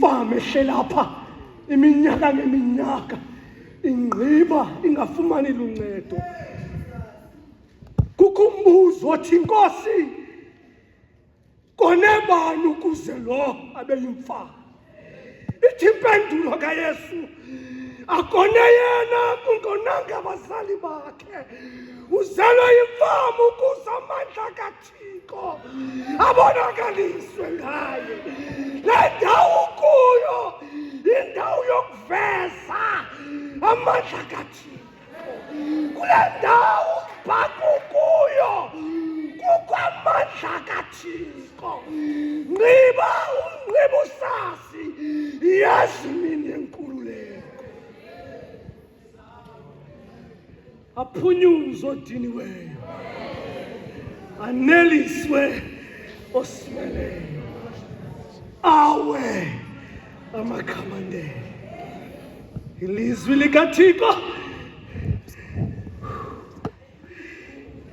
imfama ehlelapha iminyaka ngeminyaka ingqiba ingafumani luncedo. Kukho umbuzo othi, Nkosi, kone bani ukuze lo abe yimfama? Ithi impendulo kaYesu, akone yena kungonanga abazali bakhe. Uzelwe yimfama ukuze amandla kaThixo abonakaliswe ngaye. Le ndawo kuyo indawo yokuveza amandla kaThixo. Kule ndawo bakukuyo kukho amandla kaThixo. Nxiba usasi, yazi imini yenkululeko. Aphunyuzwe odiniweyo, aneliswe osimeleyo, awe amakhamandela. Ilizwi likaThixo,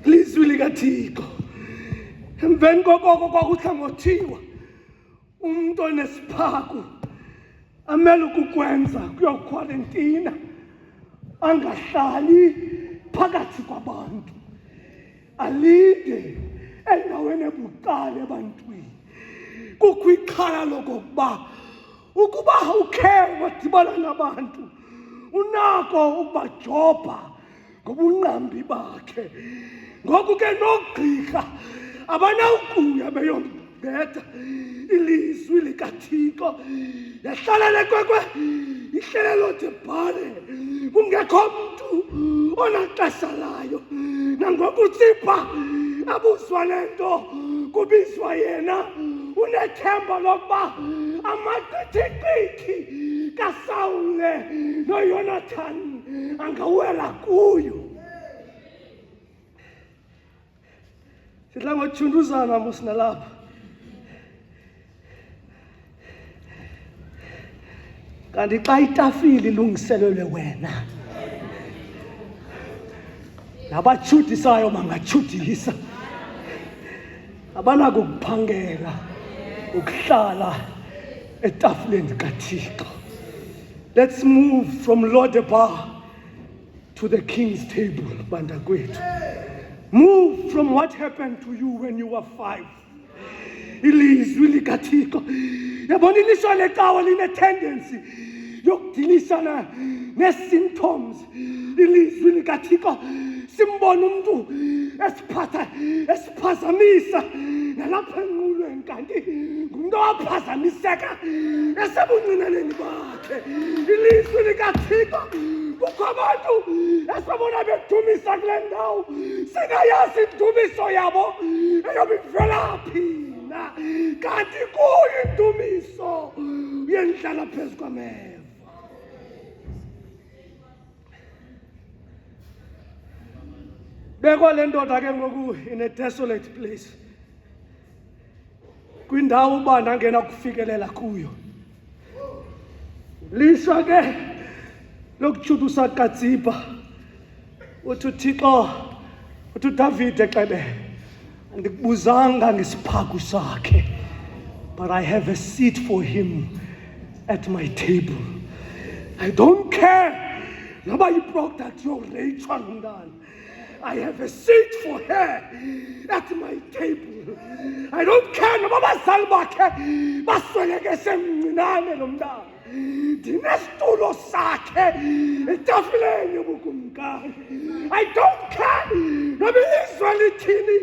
ilizwi likaThixo. Emveni kokoko kwakuhlangothiywa umuntu onesiphaku amele ukukwenza kuyokhwarentina, angahlali phakathi kwabantu, alinde endaweni ebucala ebantwini. Kukho ixhala lokokuba ukuba ukhe wadibana nabantu unako ukubajobha ngobungqambi bakhe. Ngoku ke nogqirha abanawukuya beyombeda. Ilizwi likaThixo yahlala lekwekwe ihlelelo de bhale. Kungekho mntu onaxesha layo. Nangoku uTsipha abuzwa le nto kubizwa yena, unethemba lokuba amaqithiqithi kaSawule noYonathani angawela kuyo. Sidla ngothunduzana mosinalapha. Kanti xa itafile ilungiselelwe wena, nabatshudisayo bangatshudisa, abanakukuphangela ukuhlala etafileni kaThixo. Let's move from Lodebar to the King's table, bantakwethu. Move from what happened to you when you were 5. Ilizwi likaThixo. Yabona ilishwa lecawa line-tendency yokudilisana ne-symptoms. Ilizwi likaThixo simbona umuntu esiphazamisa nalapha enqulweni, kanti ngumuntu owaphazamiseka esebuncinaneni bakhe. Ilizwi likaThixo, kukho abantu esibabona bedumisa kule ndawo, singayazi indumiso yabo eyobe ivela phi na, kanti kuyo indumiso yendlala phezu kwameva. Bekwa le ndoda ke ngoku in a desolate place, kwindawo uba nangena kufikelela kuyo. Lishwa ke lokutshudusa kaTsipha, uthi uThixo, uthi uDavide Xebe, andikubuzanga ngesiphaku sakhe, but I have a seat for him at my table. I don't care noba yiproduct yoreyitshwa ngumntana. I have a seat for her at my table. I don't care noba abazali bakhe basweleke semncinane lo mntana. Ndinesitulo sakhe etafileni yobukumkani. I don't care noba ilizwe lithini.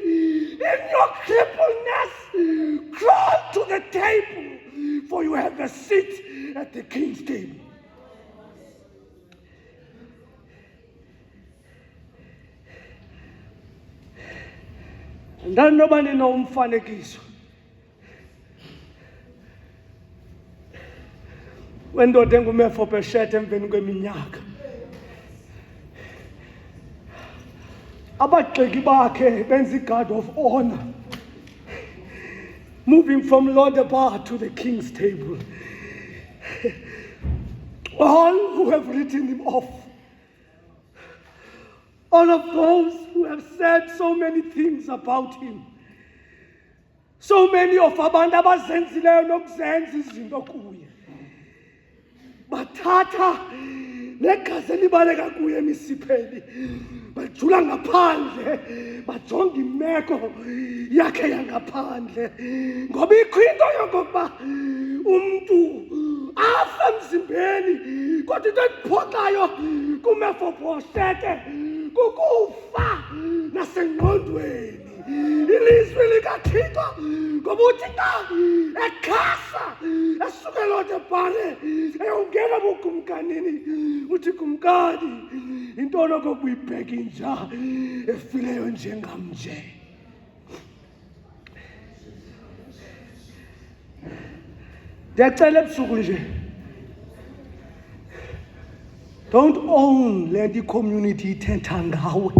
In your crippleness, crawl to the table, for you have a seat at the King's table. Ndanoba ninomfanekiso wendoda enguMefiboshethi emveni kweminyaka. Abagxeki bakhe benza guard of honor, moving from Lodebar to the King's table. All who have written him off, all of those who have said so many things about him, so many of abantu abazenzileyo nokuzenza izinto kuye. bathatha negazi elibaleka kuye emisipheni bajula ngaphandle bajonga imeko yakhe yangaphandle ngoba ikho into yokokuba umntu afa emzimbeni kodwa into endiphoxayo kuMefibhoshete kukufa nasengqondweni ilizwi likaThixo ngoba uthi xa ekhasa esuke Lodebhare eyongena bukumkanini uthi kumkani intoni okokuba uyibheke inja efileyo njengam nje. Ndiyacela ebusuku nje, don't own le nto i-community ithetha ngawe.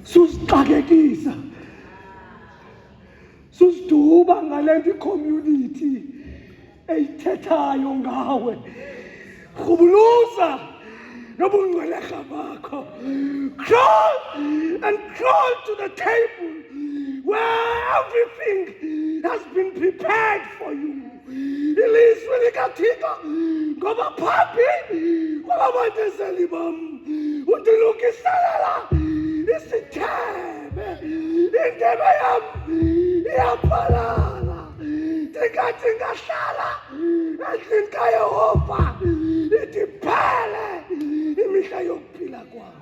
Susixakekisa, susiduba ngale nto i-community eyithethayo ngawe. Rhubuluza nobungcwelerha bakho. Crawl and crawl to the table where everything has been prepared for you. Ilizwi likaThixo ngoba phambi kwababandezeli bam undilungiselela isithebe, indebe yam iyaphalala. Ndingathi ngahlala endlini kaYehova ithi phele imihla yokuphila kwam.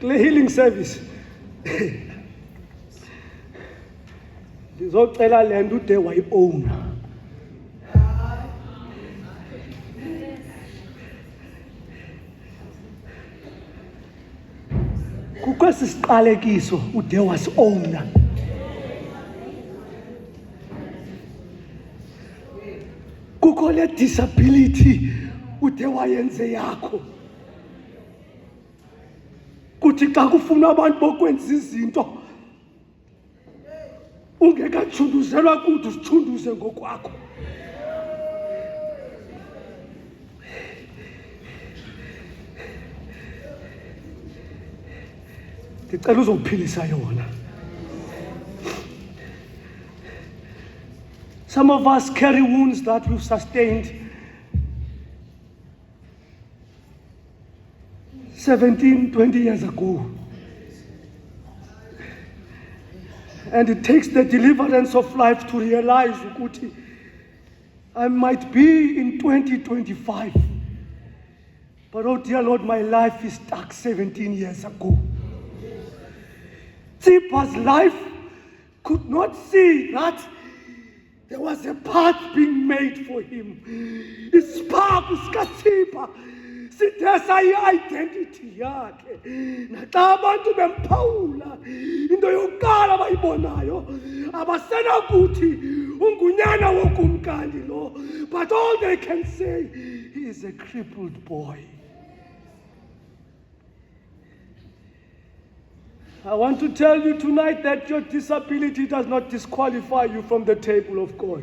Kule healing service ndizocela le nto ude wayi-owna. Kukho esi siqalekiso ude wasi-owna. Kukho le disability ude wayenze yakho. Kuthi xa kufuna abantu bokwenza izinto ungekatshunduzelwa kude usithunduze ngokwakho. Ndicela uzophilisa yona. Some of us carry wounds that we've sustained 17, 20 years ago. And it takes the deliverance of life to realize ukuthi I might be in 2025, but oh dear Lord, my life is stuck 17 years ago. Tsipa's life could not see that there was a path being made for him. Isiphaku sikaTsipa sithe sayi-identity yakhe. Naxa abantu bemphawula into yokuqala abayibonayo abasenakuthi ungunyana wokumkani lo, but all they can say, he is a crippled boy. I want to tell you tonight that your disability does not disqualify you from the table of God.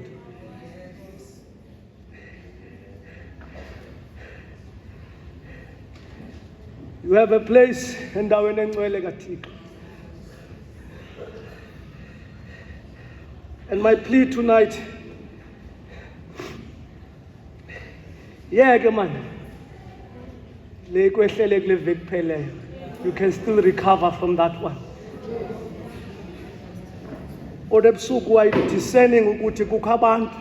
You have a place endaweni engcwele kaThixo. And my plea tonight, ke man, le kwehlele kule veki pheleyo. You can still recover from that one. Kodwa ebusuku wayi-discerning ukuthi kukho abantu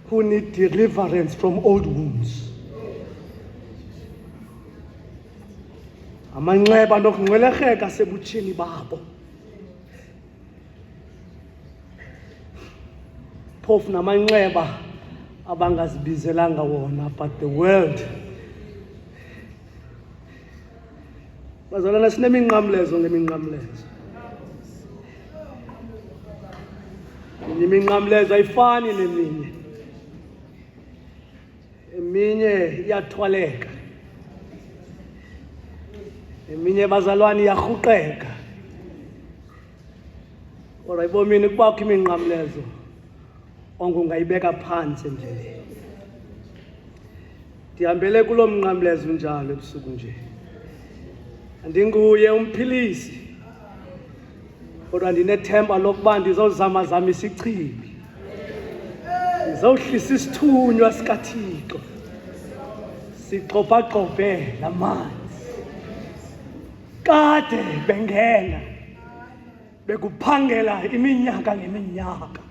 who need deliverance from old wounds. Amanxeba nokungcwelerheka sebutsheni babo. Phofu namanxeba abangazibizelanga wona, but the world. Bazalwana sineminqamlezo ngeminqamlezo. Iminqamlezo ayifani neminye. Eminye iyathwaleka. Eminye bazalwane iyarhuqeka. Kodwa ibomini kubakho iminqamlezo ongungayibeka phansi endleleni. Ndihambele kulo mnqamlezo unjalo ebusuku nje. Andinguye umphilisi, kodwa ndinethemba lokuba ndizozama isichibi. Ndizowuhlisa isithunywa sikaThixo, sigxobhagxobhe la manzi. Kade bengena, bekuphangela iminyaka ngeminyaka,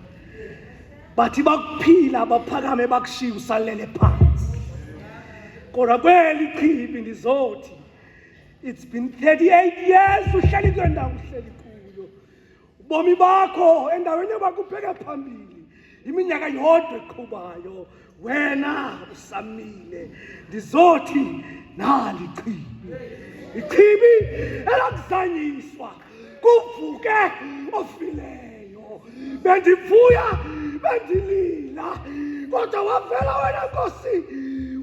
bathi bakuphila baphakame bakushiya usalele phansi. Kodwa kweli chibi ndizothi, it's been 38 years uhleli kule ndawo uhleli kuyo. Ubomi bakho endaweni yobakubheka phambili, iminyaka yodwa eqhubayo, wena usamile. Ndizothi nali chibi, ichibi elakuzanyiswa kuvuke ofileyo. Bendivuya bendilila, kodwa wavela wena Nkosi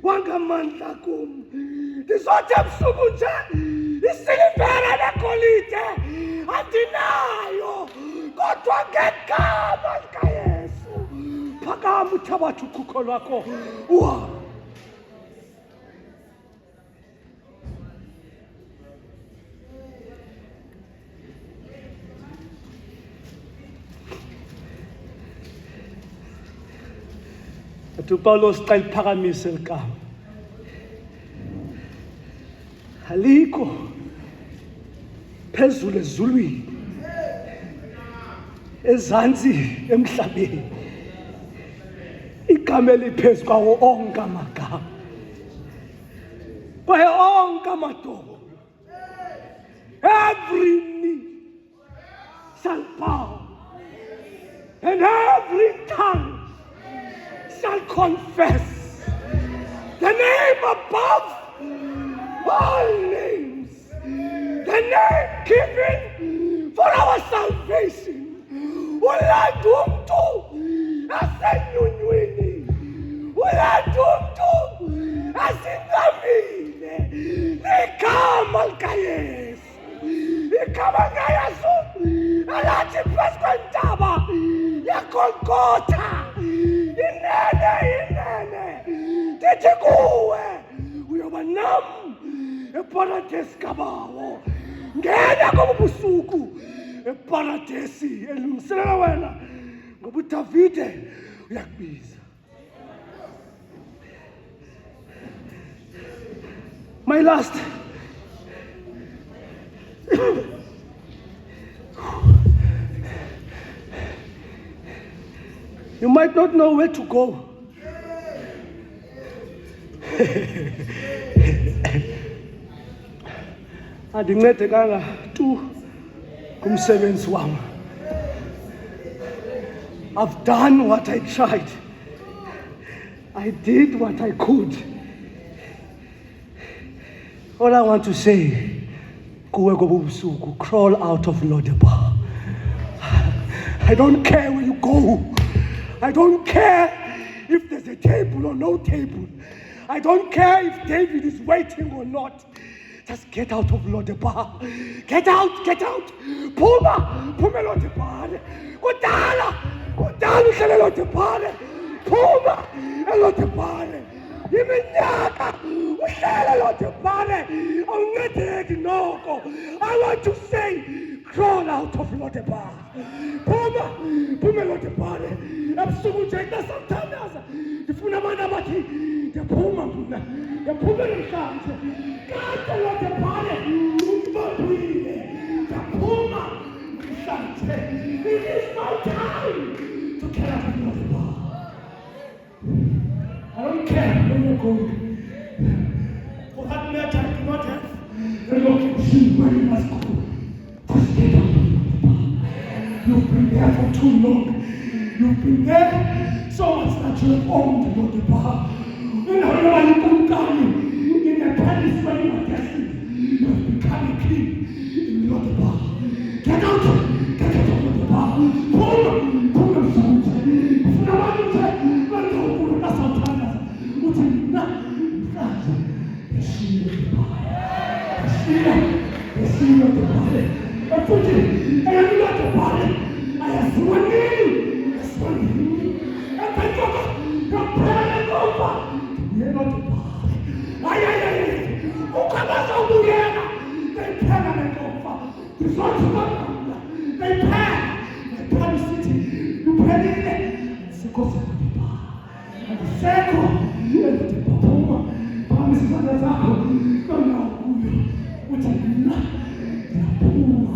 wangamandla kum. Ndizothi ebusuku nje, isilivere negolide andinayo, kodwa ngegama likaYesu phakama uthabathe ukhukho lwakho uhambe. Athi uPawulos xa liphakamise igama, alikho phezulu ezulwini, ezantsi emhlabeni, igama eliphezu kwawo onke amagama, kwaye onke amadolo. Every knee shall bow and every tongue shall confess the name above all names, the name given for our salvation. Ulanda umntu asenyunywini, ulanda umntu asinqamile, igama likaYesu, igama likaYesu alathi phezu kwentaba yeGolgotha. Inene, ndithi kuwe uyoba nam eparadesi kaBawo. Ngena kobu busuku eparadesi elungiselela wena, ngoba uDavide uyakubiza. My last you might not know where to go. Andincedekanga tu kumsebenzi wam. I've done what I tried. I did what I could. All I want to say, kuwe kobu busuku, crawl out of Lodebar. I don't care where you go. I don't care if there's a table or no table. I don't care if David is waiting or not. Just get out of Lodebar. Get out. Puma Lodebar. Kudala uhlele Lodebar. Puma Lodebar. Iminyaka uhlele Lodebar. Awuncedeki noko. I want to say, crawl out of Lodebar. Puma Lodebar. Ebusuku nje ngasathandaza. Ndifuna abantu abathi ndiyaphuma mna. Ndiyaphuma namhlanje. Kade Lodebar ungibambile. Ndiyaphuma namhlanje. It is my time to get out of Lodebar. I don't care where you're going. For that matter, I do not have the location where you must go. Just get out of Lodebar. You've been there for too long. You've been there so much that you have owned Lodebar. In the palace where you are destined, you have become a king in Lodebar. Get out of Lodebar. Pull food. yaphela ngoba yena tibhale ayayay ukhabaza ubuyena bephela ngoba ndizothi bangula bephela isithi uphelile sikhoza Seko, Puma, Pamis Zanazako, Puma, Utanina, Puma.